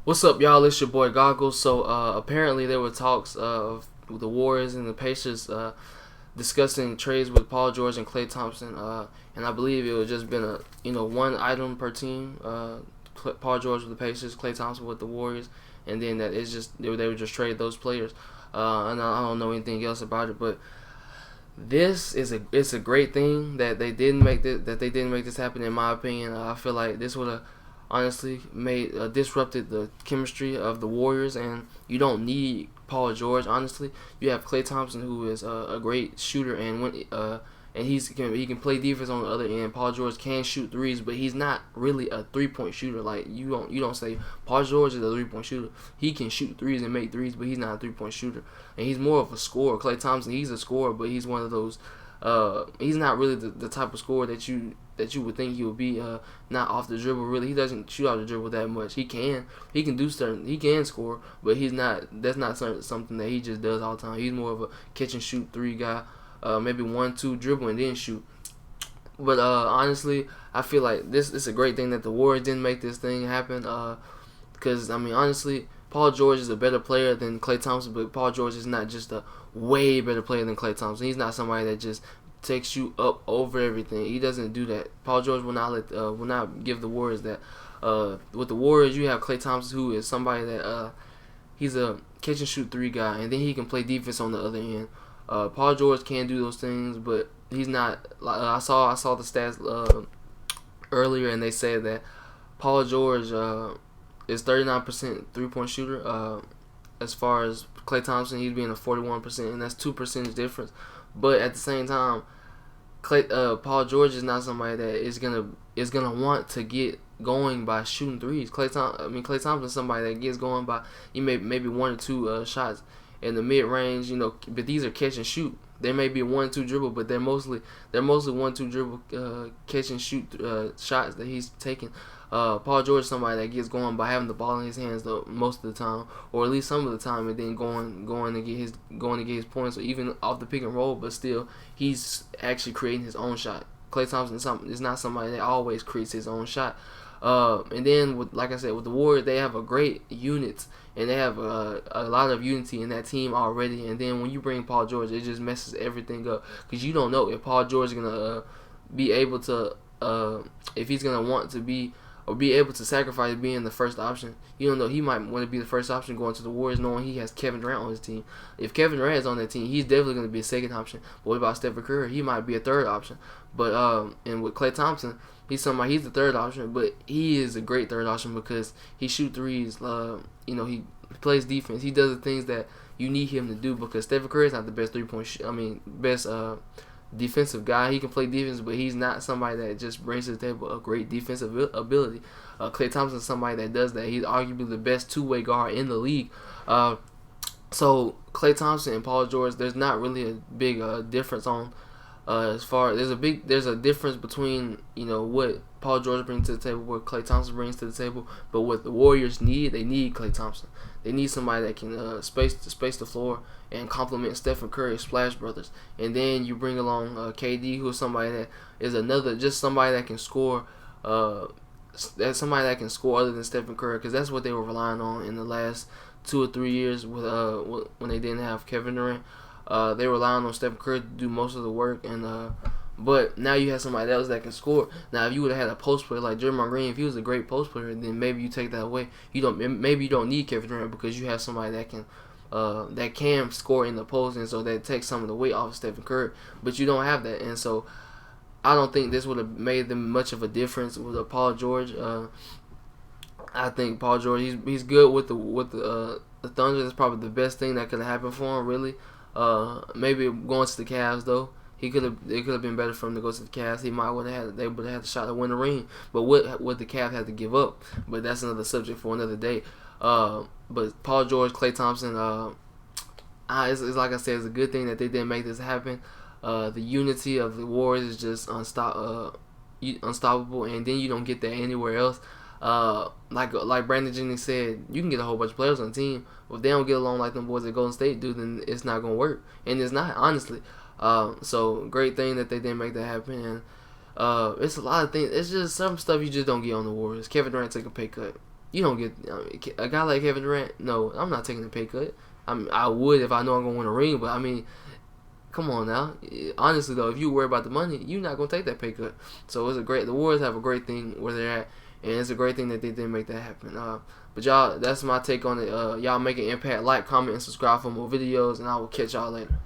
What's up, y'all? It's your boy Goggles. So apparently there were talks of the Warriors and the Pacers discussing trades with Paul George and Klay Thompson, and I believe it would just been a one item per team. Paul George with the Pacers, Klay Thompson with the Warriors, and then that it's just they would just trade those players. And I don't know anything else about it, but it's a great thing that they didn't make this happen. In my opinion, I feel like this would have honestly made disrupted the chemistry of the Warriors, and you don't need Paul George. Honestly, you have Klay Thompson, who is a great shooter, and he can play defense on the other end. Paul George can shoot threes, but he's not really a 3-point shooter. Like you don't say Paul George is a 3-point shooter. He can shoot threes and make threes, but he's not a 3-point shooter. And he's more of a scorer. Klay Thompson, he's a scorer, but he's one of those. He's not really the type of scorer that you would think he would be. Not off the dribble, really. He doesn't shoot off the dribble that much. He can do certain. He can score, but he's not. That's not something that he just does all the time. He's more of a catch and shoot three guy. Maybe 1-2 dribble and then shoot. But honestly, I feel like this is a great thing that the Warriors didn't make this thing happen. Because I mean, honestly, Paul George is a better player than Klay Thompson, but Paul George is not just a way better player than Klay Thompson. He's not somebody that just takes you up over everything. He doesn't do that. Paul George will not give the Warriors that. With the Warriors, you have Klay Thompson, who is somebody that he's a catch and shoot three guy, and then he can play defense on the other end. Paul George can do those things, but he's not. I saw the stats earlier, and they said that Paul George is 39% 3-point shooter. As far as Klay Thompson, he's being a 41%, and that's 2% difference. But at the same time, Paul George is not somebody that is gonna want to get going by shooting threes. Klay Thompson is somebody that gets going by maybe 1 or 2 shots in the mid range. But these are catch and shoot. There may be a 1-2 dribble, but they're mostly 1-2 dribble catch and shoot shots that he's taking. Paul George is somebody that gets going by having the ball in his hands most of the time, or at least some of the time, and then going to get his points, or even off the pick and roll. But still, he's actually creating his own shot. Klay Thompson is not somebody that always creates his own shot. And then, like I said, with the Warriors, they have a great unit, and they have a lot of unity in that team already. And then when you bring Paul George, it just messes everything up, because you don't know if Paul George is gonna be able to, if he's gonna want to be or be able to sacrifice being the first option. You don't know. He might want to be the first option going to the Warriors, knowing he has Kevin Durant on his team. If Kevin Durant is on that team, he's definitely going to be a second option. But what about Stephen Curry? He might be a third option. But and with Klay Thompson, he's the third option, but he is a great third option because he shoots threes. He plays defense. He does the things that you need him to do, because Stephen Curry is not the best best defensive guy. He can play defense, but he's not somebody that just brings to the table a great defensive ability. Klay Thompson is somebody that does that. He's arguably the best two-way guard in the league. So Klay Thompson and Paul George, there's not really a big difference on as far there's a difference between what Paul George brings to the table, what Klay Thompson brings to the table. But what the Warriors need, they need Klay Thompson. They need somebody that can space the floor and complement Stephen Curry, Splash Brothers. And then you bring along KD, who is somebody that is somebody that can score. That's somebody that can score other than Stephen Curry, because that's what they were relying on in the last 2 or 3 years with when they didn't have Kevin Durant. They were relying on Stephen Curry to do most of the work, and but now you have somebody else that can score. Now, if you would have had a post player like Draymond Green, if he was a great post player, then maybe you take that away. Maybe you don't need Kevin Durant, because you have somebody that can score in the post, and so that takes some of the weight off of Stephen Curry. But you don't have that, and so I don't think this would have made them much of a difference with Paul George. I think Paul George, he's good with the Thunder. That's probably the best thing that could have happened for him, really. Maybe going to the Cavs though. It could have been better for him to go to the Cavs. They would have had the shot to win the ring. But what the Cavs had to give up. But that's another subject for another day. But Paul George, Klay Thompson, it's like I said, it's a good thing that they didn't make this happen. The unity of the Warriors is just unstoppable, and then you don't get that anywhere else. Like Brandon Jennings said, you can get a whole bunch of players on the team, but if they don't get along like them boys at Golden State do, then it's not gonna work, and it's not, honestly. So great thing that they didn't make that happen. And it's a lot of things. It's just some stuff you just don't get on the Warriors. Kevin Durant took a pay cut. You don't get a guy like Kevin Durant. No, I'm not taking a pay cut. I would if I know I'm gonna win a ring, but I mean, come on now. Honestly though, if you worry about the money, you're not gonna take that pay cut. So it's a great. The Warriors have a great thing where they're at, and it's a great thing that they didn't make that happen. But y'all, that's my take on it. Y'all make an impact. Like, comment, and subscribe for more videos, and I will catch y'all later.